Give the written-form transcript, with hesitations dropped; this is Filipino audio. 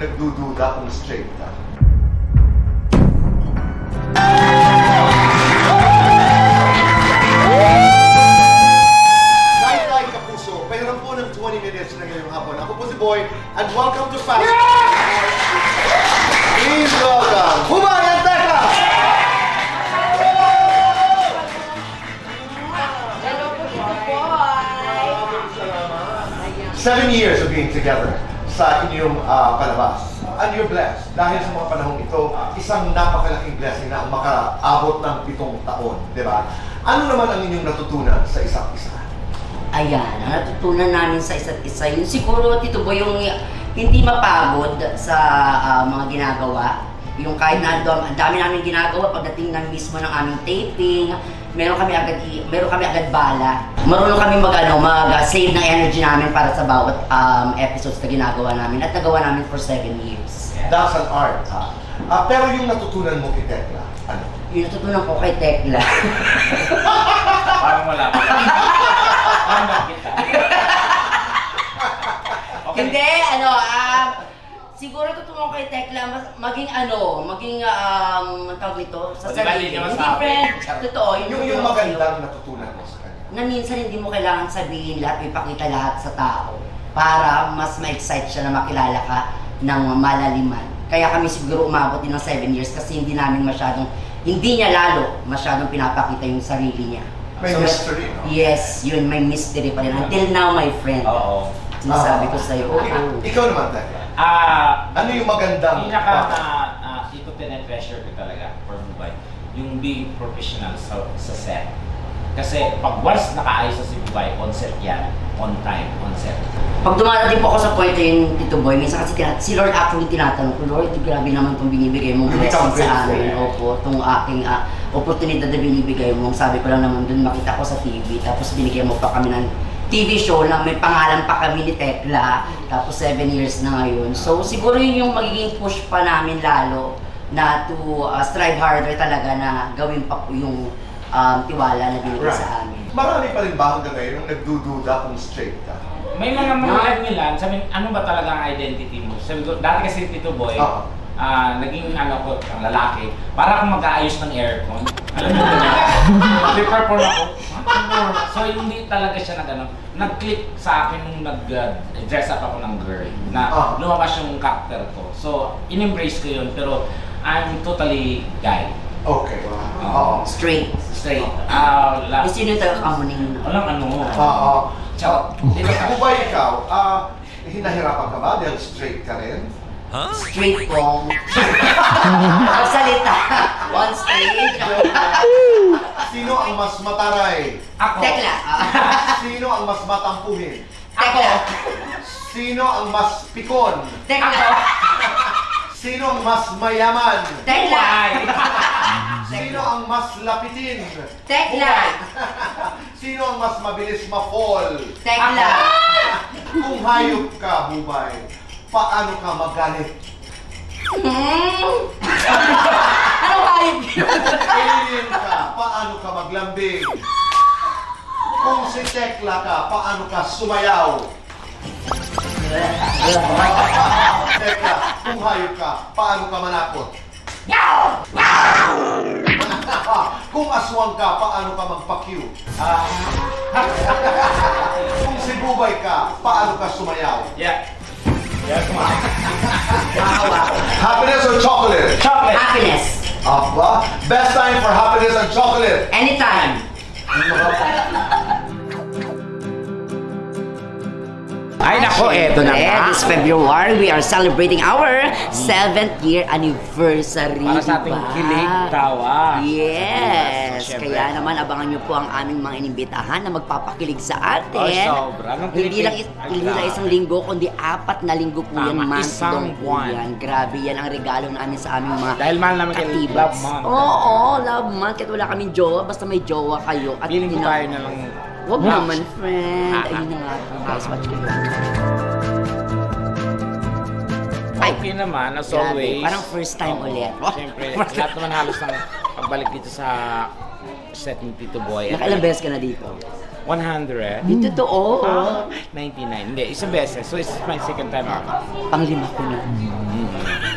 nagdududa kung straight ka. Light Kapuso, pahiram po ng 20 minutes na ngayong hapon. Ako po si Boy, and welcome to Fast. Please welcome, Humayan Tekla! Hello po, Boy! 7 years of being together sa inyong palabas. And you're blessed. Dahil sa mga panahong ito, isang napakalaking blessing na makaabot ng 7 taon. Di ba? Ano naman ang inyong natutunan sa isa't isa? Ayan, ang natutunan namin sa isa't isa, yun siguro, Tito Boy, yung hindi mapagod sa mga ginagawa. Yung kahit na ang dami namin ginagawa pagdating ng mismo ng aming taping, meron kami agad bala. Marunong kami mag-save ng energy namin para sa bawat episodes na ginagawa namin at nagawa namin for 7 years. That's an art. Pero yung natutunan mo kay Tekla, ano? Yung natutunan ko kay Tekla. Parang wala pa. Parang kita. Hindi, siguro tutungo kay Tekla, maging tawag nito, sa O, di ba, sarili. hindi naman Hindi, sa akin. friend. Totoo. Yung magandang natutunan mo sa kanya. Na minsan hindi mo kailangan sabihin lahat, ipakita lahat sa tao para mas ma-excite siya na makilala ka ng malaliman. Kaya kami siguro umabot din ng 7 years kasi hindi niya lalo masyadong pinapakita yung sarili niya. May mystery, no? Yes, yun, may mystery pa rin. Until now, my friend. Oo. Sinasabi ko sa'yo, Ikaw naman, Tekla. Ano yung magandang Ito tinetreasure ko talaga for Mubay, yung being professional sa set. Kasi pag once nakaayos sa si Mubay, on set yan, on time, on set. Pag dumarating po ako sa point yung Tito Boy, minsan kasi si Lord actually tinatanong ko, Lord, grabe naman itong binibigay mong blessing sa amin. Opo, itong aking oportunidad na binibigay mo. Sabi ko lang naman dun, makita ko sa TV, tapos binigyan mo pa kami ng TV show na may pangalan pa kami ni Tekla, tapos 7 years na ngayon. So siguro yun yung magiging push pa namin lalo na to strive harder talaga na gawin pa po yung tiwala na binigay sa amin. Marami pa rin ba hanggang ngayon yung nagdududa kung straight ka? May mga Milan, sabi, ano ba talaga ang identity mo? Sabi ko, dati kasi Tito Boy, naging ko, ang lalaki, para akong mag-aayos ng aircon. Alam mo ba niya? Nag-perform ako. So hindi talaga siya nag-click sa akin nung nag-dress up ako ng girl na lumabas yung character ko. So in-embrace ko yun, pero I'm totally guy. Okay. Straight. Kasi yun yung taga-kamuning. Walang Kung ba ikaw, hinahirapan ka ba dahil straight ka rin? Straight kong magsalita on stage. Sino ang mas mataray? Ako. Tekla. Sino ang mas matampuhin? Tekla. Sino ang mas pikon? Tekla. Sino ang mas mayaman? Tekla. Sino ang mas lapitin? Tekla. Sino ang mas mabilis ma-fall? Tekla. Kung hayop ka, Bubay, paano ka magalit? Ano hayop yun? Alien ka, paano ka maglambing? Kung si Tekla ka, paano ka sumayaw? Tekla, kung hayop ka, paano ka manakot? Kung aswang ka, paano ka magpa-cue? Kung si Bubay ka, paano ka sumayaw? Yeah. Happiness or chocolate? Chocolate. Happiness. Best time for happiness and chocolate. Anytime. Ay nako, eto na nga. This February, we are celebrating our 7th year anniversary. Para sa ating diba? kilig, tawa. Yes. Siyempre. Kaya naman, abangan nyo po ang aming mga inimbitahan na magpapakilig sa atin. Oh, sobra. Hindi lang isang linggo, kundi 4 na linggo po yan. Tama, Month isang long po buwan. yan. Grabe yan ang regalo namin sa aming mga Dahil mahal namin kayo, katibats. love month. Oo, love month. Kahit wala kaming jowa, basta may jowa kayo. At Feeling ko tayo na lang. Huwag naman, friend. Ayun na nga. Guys, watch kayo. Okay naman, as Grabe, always. parang first time ulit. Siyempre, lahat naman halos ng pagbalik dito sa set ni Tito Boy. Nakailang beses ka na dito? 100? Di totoo. 99. Hindi, isang beses. So, it's my second time out. Panglima ko na. Mm.